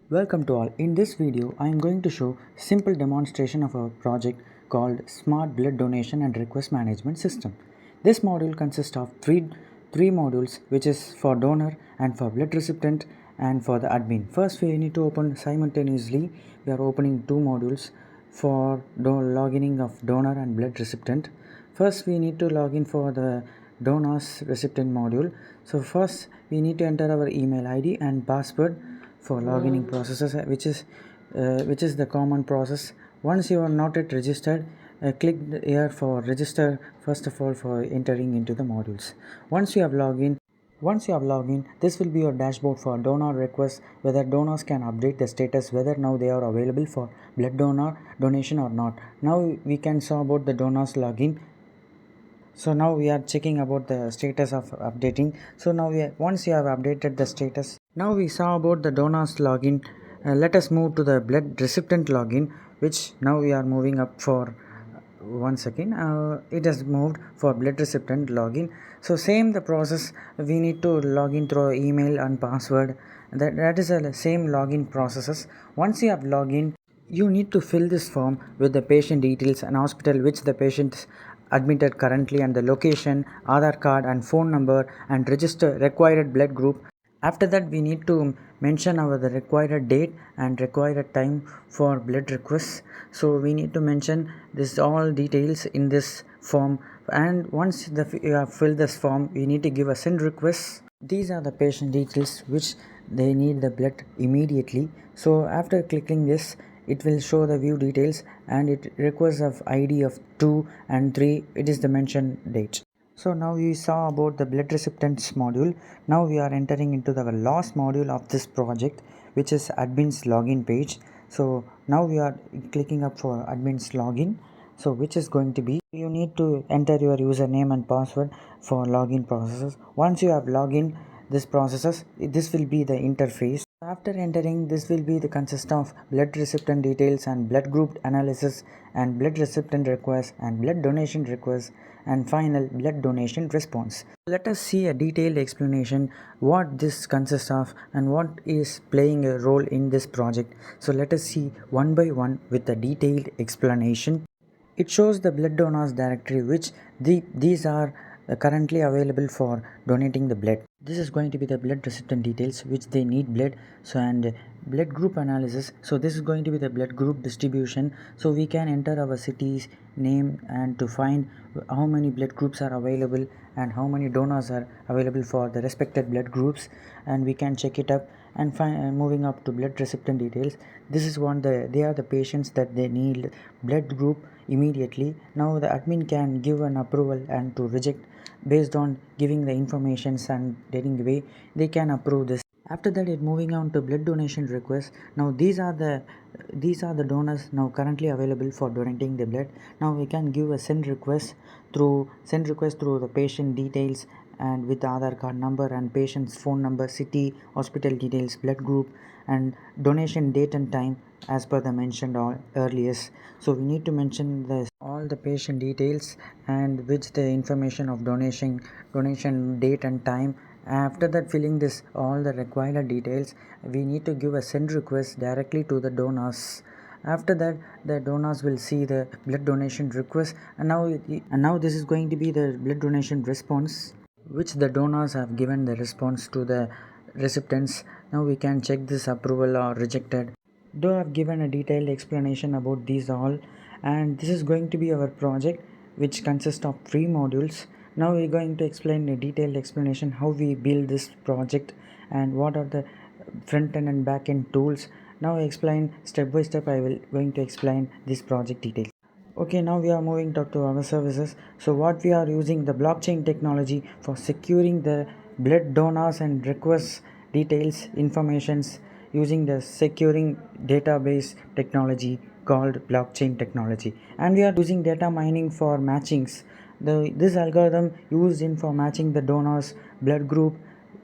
Welcome to all. In this video, I am going to show simple demonstration of a project called Smart Blood Donation and Request Management System. This module consists of three modules, which is for donor and for blood recipient and for the admin. First, we need to open simultaneously. We are opening two modules for logging of donor and blood recipient. First, we need to log in for the donors recipient module. So first, we need to enter our email ID and password for logging processes, which is the common process. Once you are not yet registered, click here for register first of all for entering into the modules. Once you have logged in, this will be your dashboard for donor requests, whether donors can update the status, whether now they are available for blood donation or not. Now we can saw about the donors login. So now we are checking about the status of updating. So now once you have updated the status, now we saw about the donors login. Let us move to the blood recipient login, which now we are moving up for one second. It has moved for blood recipient login. So same the process, we need to log in through email and password. That is the same login processes. Once you have login, you need to fill this form with the patient details and hospital which the patient is admitted currently, and the location, Aadhaar card and phone number, and register required blood group. After that, we need to mention our the required date and required time for blood requests. So we need to mention this all details in this form. And once you have filled this form, we need to give a send request. These are the patient details which they need the blood immediately. So after clicking this, it will show the view details and it requires of ID of 2 and 3. It is the mentioned date. So now we saw about the blood recipients module. Now we are entering into the last module of this project, which is admin's login page. So now we are clicking up for admin's login. So which is going to be, you need to enter your username and password for login processes. Once you have login this processes, this will be the interface. After entering, this will be the consist of blood recipient details and blood group analysis and blood recipient request and blood donation request and final blood donation response. Let us see a detailed explanation what this consists of and what is playing a role in this project. So let us see one by one with a detailed explanation. It shows the blood donors directory, which these are currently available for donating the blood. This is going to be the blood recipient details which they need blood. So and blood group analysis. So this is going to be the blood group distribution. So we can enter our city's name and to find how many blood groups are available and how many donors are available for the respected blood groups, and we can check it up. And moving up to blood recipient details, this is they are the patients that they need blood group immediately. Now the admin can give an approval and to reject based on giving the informations and getting away, they can approve this. After that, it moving on to blood donation requests. Now these are the donors now currently available for donating the blood. Now we can give a send request through the patient details and with the Aadhaar card number and patient's phone number, city, hospital details, blood group, and donation date and time as per the mentioned earlier. So we need to mention all the patient details and which the information of donation date and time. After that, filling this all the required details, we need to give a send request directly to the donors. After that, the donors will see the blood donation request, and now this is going to be the blood donation response, which the donors have given the response to the recipients. Now we can check this approval or rejected. Though I have given a detailed explanation about these all, and this is going to be our project which consists of 3 modules. Now we are going to explain a detailed explanation how we build this project and what are the front end and back end tools. Now I explain step by step. I will going to explain this project details. Okay, now we are moving to our services. So what we are using the blockchain technology for securing the blood donors and requests details informations using the securing database technology called blockchain technology, and we are using data mining for matchings. This algorithm used in for matching the donors blood group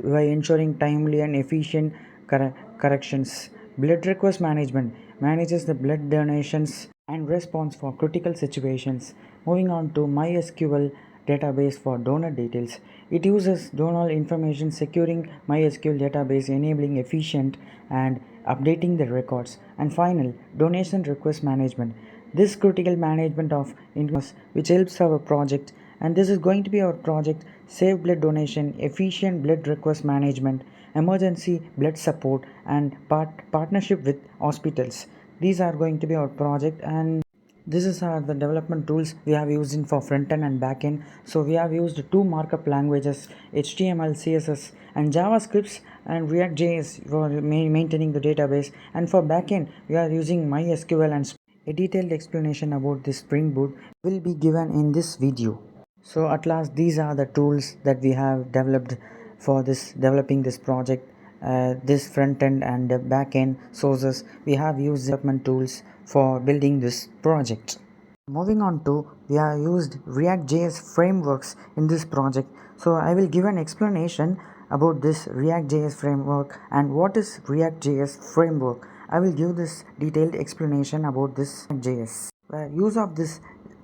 by ensuring timely and efficient corrections. Blood request management manages the blood donations and response for critical situations. Moving on to MySQL database for donor details. It uses donor information, securing MySQL database, enabling efficient and updating the records, and final, donation request management. This critical management of information which helps our project, and this is going to be our project: safe blood donation, efficient blood request management, emergency blood support, and partnership with hospitals. These are going to be our project, and this is the development tools we have used in for front end and back end. So we have used two markup languages: HTML, CSS, and JavaScripts, and React JS for maintaining the database. And for back end, we are using MySQL, and a detailed explanation about this Spring Boot will be given in this video. So at last, these are the tools that we have developed for this developing this project. This front end and back end sources, we have used development tools for building this project. Moving on to, we have used React JS frameworks in this project. So I will give an explanation about this React JS framework and what is React JS framework. I will give this detailed explanation about this JS. Use of this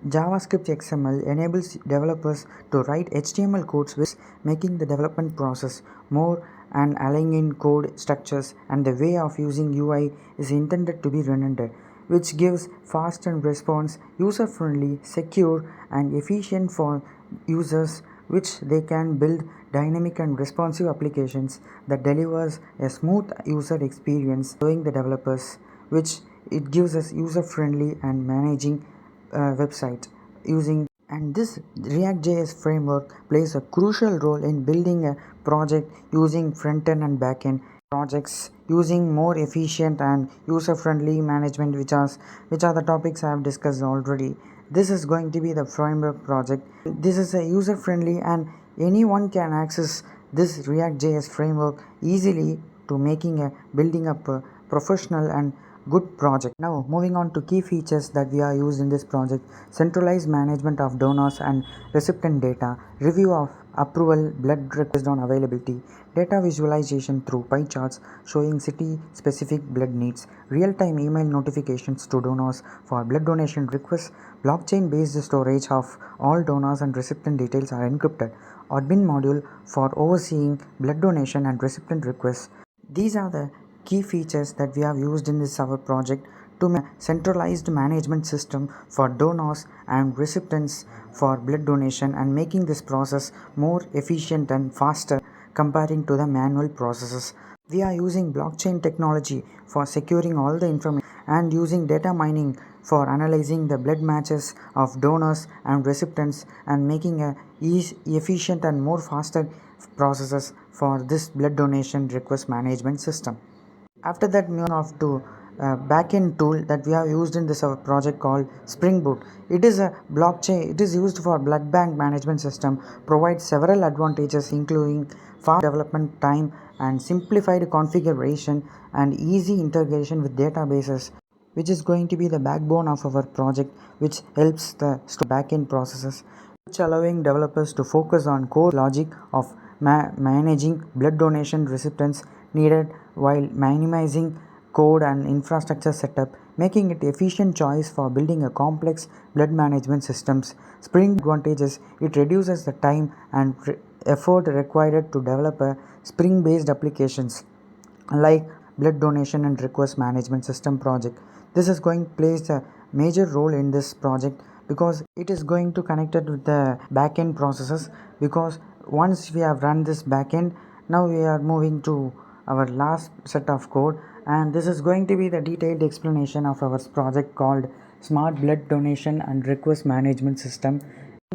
JavaScript XML enables developers to write HTML codes, with making the development process more and aligning code structures, and the way of using UI is intended to be redundant, which gives fast and response, user-friendly, secure, and efficient for users, which they can build dynamic and responsive applications that delivers a smooth user experience, allowing the developers, which it gives us user-friendly and managing website using. And this React.js framework plays a crucial role in building a project using front-end and back-end projects using more efficient and user-friendly management, which are the topics I have discussed already. This is going to be the framework project. This is a user-friendly, and anyone can access this React.js framework easily to making a building up a professional and good project. Now moving on to key features that we are used in this project: centralized management of donors and recipient data, review of approval, blood request on availability, data visualization through pie charts showing city specific blood needs, real-time email notifications to donors for blood donation requests, blockchain based storage of all donors and recipient details are encrypted, admin module for overseeing blood donation and recipient requests. These are the key features that we have used in this our project to make a centralized management system for donors and recipients for blood donation, and making this process more efficient and faster comparing to the manual processes. We are using blockchain technology for securing all the information and using data mining for analyzing the blood matches of donors and recipients, and making a efficient and more faster processes for this blood donation request management system. After that, moving off to backend tool that we have used in this our project called Spring Boot. It is a blockchain. It is used for blood bank management system. Provides several advantages, including fast development time and simplified configuration and easy integration with databases, which is going to be the backbone of our project, which helps the backend processes, which allowing developers to focus on core logic of managing blood donation recipients needed while minimizing code and infrastructure setup, making it efficient choice for building a complex blood management systems. Spring advantages: it reduces the time and effort required to develop a Spring based applications like blood donation and request management system project. This is going to play a major role in this project because it is going to connect it with the backend processes, because once we have run this backend, now we are moving to our last set of code, and this is going to be the detailed explanation of our project called Smart Blood Donation and Request Management System.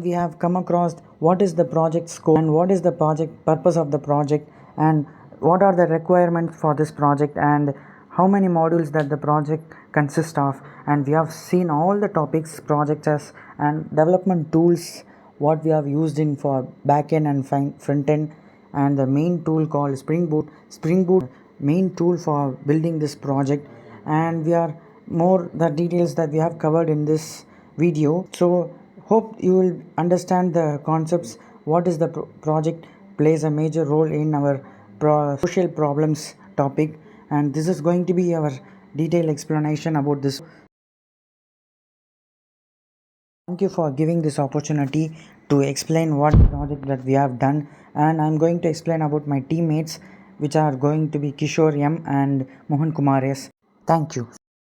We have come across what is the project scope and what is the project purpose of the project, and what are the requirements for this project, and how many modules that the project consists of. And we have seen all the topics, projects and development tools what we have used in for backend and front end, and the main tool called Spring Boot main tool for building this project. And we are more the details that we have covered in this video. So hope you will understand the concepts, what is the project plays a major role in our social problems topic, and this is going to be our detailed explanation about this. Thank you for giving this opportunity to explain what project that we have done, and I'm going to explain about my teammates which are going to be Kishore M and Mohankumar S. Thank you.